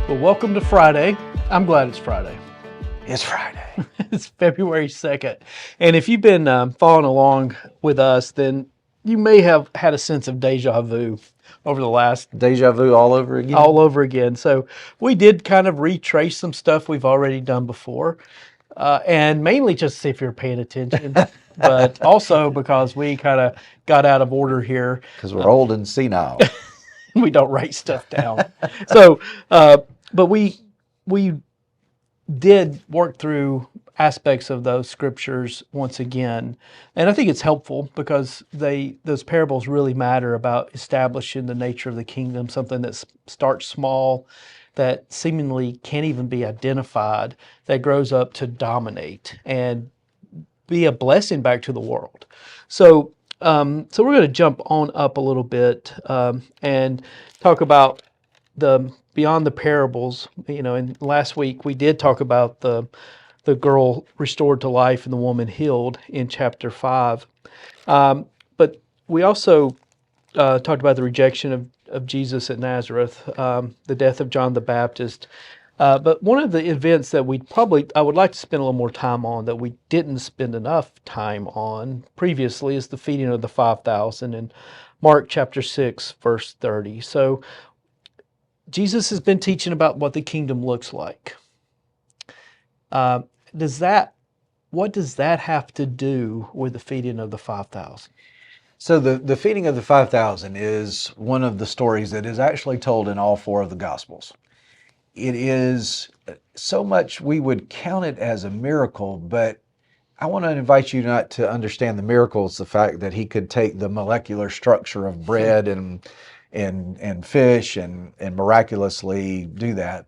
Well, welcome to Friday. I'm glad it's Friday. It's Friday. It's February 2nd. And if you've been following along with us, then you may have had a sense of deja vu over the last Deja vu all over again. all over again. So we did kind of retrace some stuff we've already done before, and mainly just if you're paying attention, but also because we kind of got out of order here. Because we're old and senile. We don't write stuff down. So, but we did work through aspects of those scriptures once again, and I think it's helpful because those parables really matter about establishing the nature of the kingdom, something that starts small, that seemingly can't even be identified, that grows up to dominate and be a blessing back to the world. So, so we're going to jump on up a little bit and talk about the beyond the parables. And last week we did talk about the girl restored to life and the woman healed in chapter 5. But we also talked about the rejection of Jesus at Nazareth, the death of John the Baptist. But one of the events that I would like to spend a little more time on that we didn't spend enough time on previously is the feeding of the 5,000 in Mark chapter 6, verse 30. So Jesus has been teaching about what the kingdom looks like. What does that have to do with the feeding of the 5,000? So the feeding of the 5,000 is one of the stories that is actually told in all four of the Gospels. It is so much we would count it as a miracle, but I want to invite you not to understand the miracle as the fact that he could take the molecular structure of bread and fish and miraculously do that.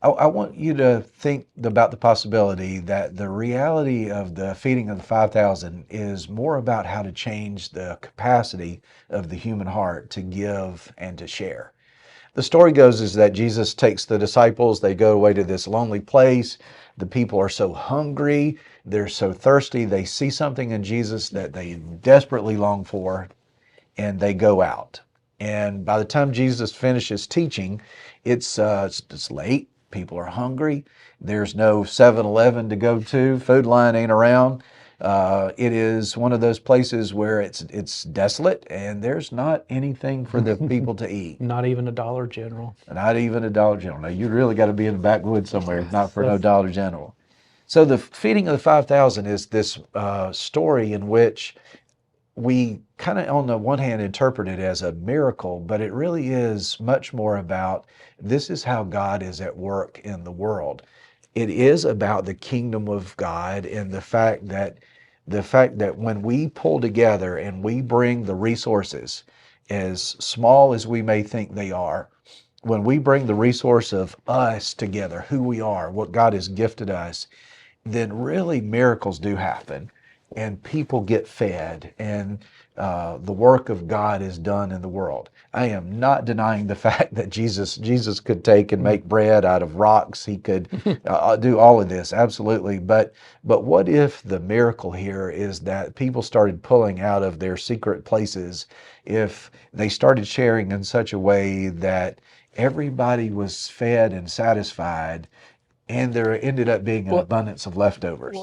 I want you to think about the possibility that the reality of the feeding of the 5,000 is more about how to change the capacity of the human heart to give and to share. The story goes is that Jesus takes the disciples, they go away to this lonely place. The people are so hungry, they're so thirsty, they see something in Jesus that they desperately long for, and they go out. And by the time Jesus finishes teaching, it's late, people are hungry, there's no 7-Eleven to go to, food line ain't around. It is one of those places where it's desolate and there's not anything for the people to eat. Not even a Dollar General. Not even a Dollar General. Now, you really got to be in the backwoods somewhere, not for no Dollar General. So the feeding of the 5,000 is this story in which we kind of, on the one hand, interpret it as a miracle, but it really is much more about this is how God is at work in the world. It is about the kingdom of God and the fact that when we pull together and we bring the resources, as small as we may think they are, when we bring the resource of us together, who we are, what God has gifted us, then really miracles do happen and people get fed and the work of God is done in the world. I am not denying the fact that Jesus could take and make bread out of rocks. He could do all of this, absolutely. But what if the miracle here is that people started pulling out of their secret places, if they started sharing in such a way that everybody was fed and satisfied, and there ended up being an abundance of leftovers?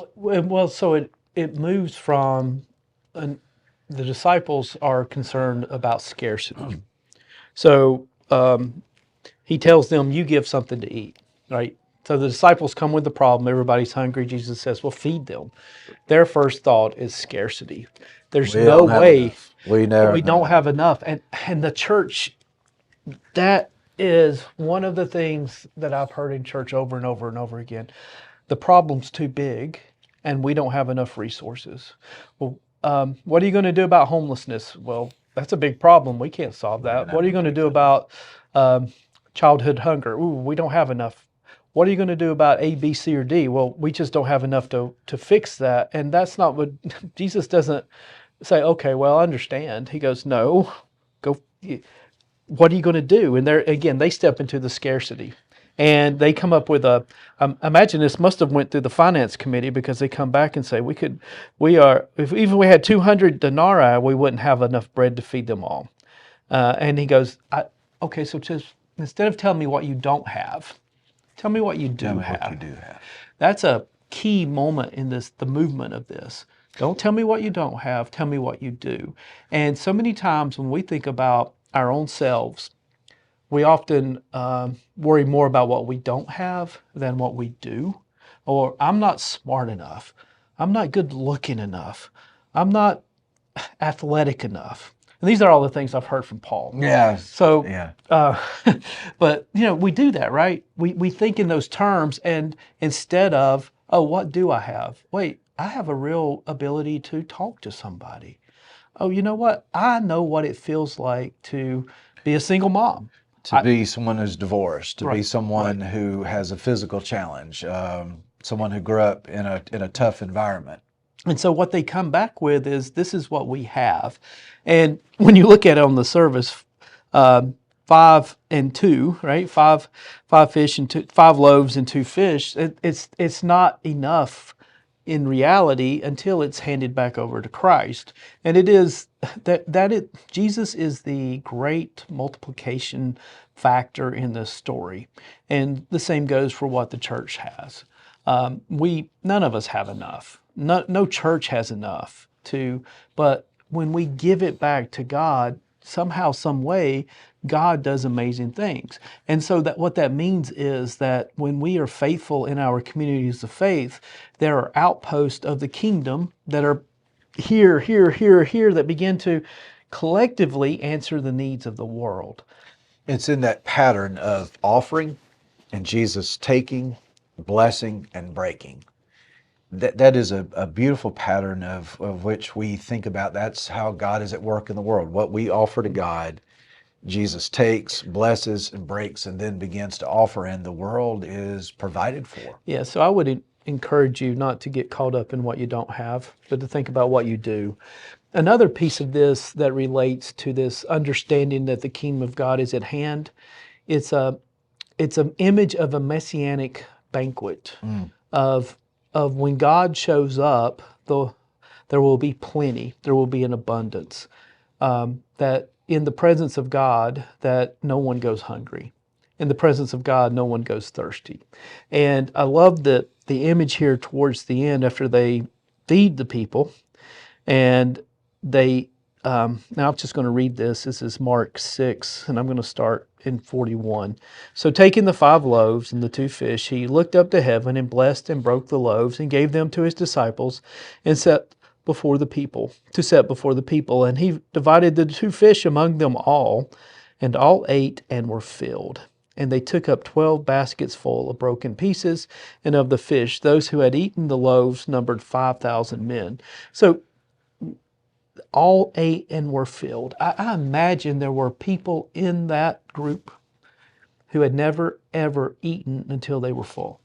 So it moves from the disciples are concerned about scarcity. So he tells them, you give something to eat, right? So the disciples come with the problem. Everybody's hungry. Jesus says, well, feed them. Their first thought is scarcity. There's no way we don't have enough. And the church, that is one of the things that I've heard in church over and over and over again. The problem's too big and we don't have enough resources. Well, what are you going to do about homelessness? Well, that's a big problem. We can't solve that. What are you going to do about childhood hunger? Ooh, we don't have enough. What are you going to do about A, B, C, or D? Well, we just don't have enough to fix that. And that's not what Jesus doesn't say, okay, well, I understand. He goes, no, go. What are you going to do? And there again, they step into the scarcity. And they come up with imagine this must have went through the finance committee, because they come back and say, if even we had 200 denarii, we wouldn't have enough bread to feed them all. And he goes, okay, so just instead of telling me what you don't have, Tell me what you do Tell me have. what you do have. That's a key moment in the movement of this. Don't tell me what you don't have, tell me what you do. And so many times when we think about our own selves, we often worry more about what we don't have than what we do. Or I'm not smart enough. I'm not good looking enough. I'm not athletic enough. And these are all the things I've heard from Paul. Yeah. So, Yeah. but we do that, right? We think in those terms, and instead of, oh, what do I have? Wait, I have a real ability to talk to somebody. Oh, you know what? I know what it feels like to be a single mom. To be someone who's divorced, to be Right, someone who has a physical challenge, someone who grew up in a tough environment. And so what they come back with is, this is what we have. And when you look at it on the service, 5 and 2, right? Five fish and 5 loaves and 2 fish. It's not enough in reality until it's handed back over to Christ. And it is Jesus is the great multiplication factor in this story. And the same goes for what the church has. None of us have enough. No church has enough but when we give it back to God, somehow, some way, God does amazing things. And so what that means is that when we are faithful in our communities of faith, there are outposts of the kingdom that are here, that begin to collectively answer the needs of the world. It's in that pattern of offering and Jesus taking, blessing, and breaking. That is a beautiful pattern of which we think about. That's how God is at work in the world. What we offer to God, Jesus takes, blesses, and breaks, and then begins to offer, and the world is provided for. Yeah, so I would encourage you not to get caught up in what you don't have, but to think about what you do. Another piece of this that relates to this understanding that the kingdom of God is at hand, it's an image of a messianic banquet of when God shows up, there will be plenty, there will be an abundance. That in the presence of God, that no one goes hungry. In the presence of God, no one goes thirsty. And I love the image here towards the end after they feed the people, and they now I'm just going to read this. This is Mark 6, and I'm going to start in 41. So taking the 5 loaves and the 2 fish, he looked up to heaven and blessed and broke the loaves and gave them to his disciples and set before the people. And he divided the 2 fish among them all, and all ate and were filled. And they took up 12 baskets full of broken pieces, and of the fish, those who had eaten the loaves numbered 5,000 men. So all ate and were filled. I imagine there were people in that group who had never, ever eaten until they were full.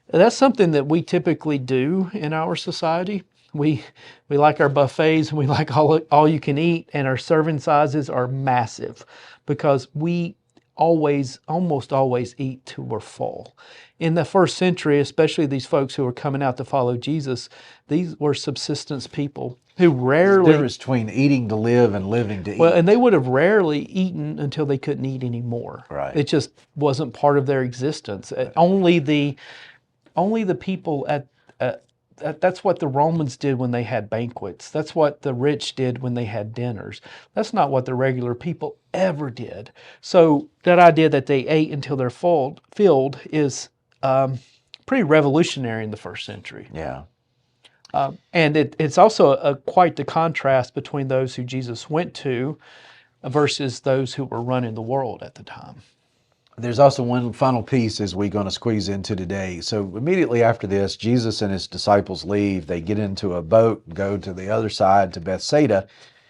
That's something that we typically do in our society. We like our buffets, and we like all you can eat, and our serving sizes are massive because we almost always eat till we're full. In the first century, especially these folks who were coming out to follow Jesus, these were subsistence people who rarely... The difference between eating to live and living to eat. Well, and they would have rarely eaten until they couldn't eat anymore. Right. It just wasn't part of their existence. Right. Only the people that's what the Romans did when they had banquets. That's what the rich did when they had dinners. That's not what the regular people ever did. So that idea that they ate until they're filled is pretty revolutionary in the first century. Yeah. And it's also quite the contrast between those who Jesus went to versus those who were running the world at the time. There's also one final piece as we're going to squeeze into today. So immediately after this, Jesus and his disciples leave. They get into a boat, go to the other side to Bethsaida,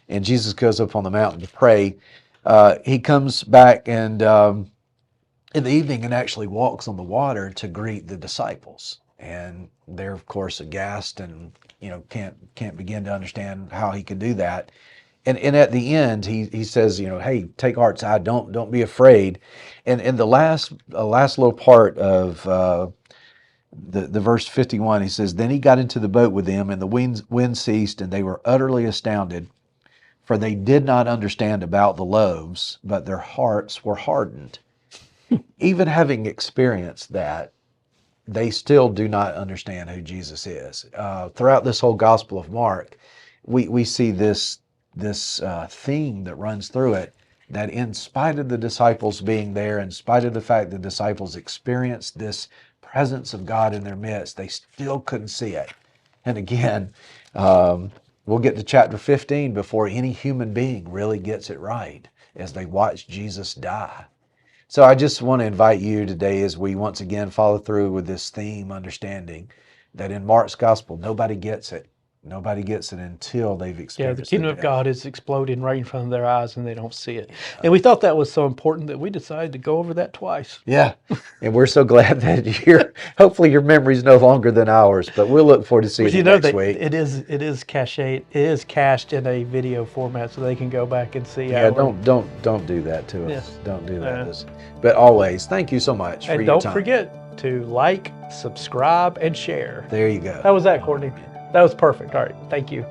and Jesus goes up on the mountain to pray. He comes back and in the evening and actually walks on the water to greet the disciples. And they're, of course, aghast and can't begin to understand how he could do that. And at the end, he says, hey, take heart, don't be afraid. And in the last little part of the verse 51, he says, then he got into the boat with them, and the wind ceased, and they were utterly astounded, for they did not understand about the loaves, but their hearts were hardened. even having experienced that, they still do not understand who Jesus is. Throughout this whole Gospel of Mark, we see this theme that runs through it, that in spite of the disciples being there, in spite of the fact the disciples experienced this presence of God in their midst, they still couldn't see it. And again, we'll get to chapter 15 before any human being really gets it right, as they watch Jesus die. So I just want to invite you today, as we once again follow through with this theme, understanding that in Mark's gospel, nobody gets it. Nobody gets it until they've Yeah, experienced the kingdom it of today. God is exploding right in front of their eyes and they don't see it. And we thought that was so important that we decided to go over that twice. Yeah, and we're so glad that hopefully your memory's no longer than ours, but we'll look forward to seeing But you you know next that week. it is cached in a video format, so they can go back and see. Yeah, our, don't do that to us. Yes. Don't do that. Yeah. But always, thank you so much for And your don't time. forget to like, subscribe, and share. There you go. How was that, Courtney? That was perfect. All right, thank you.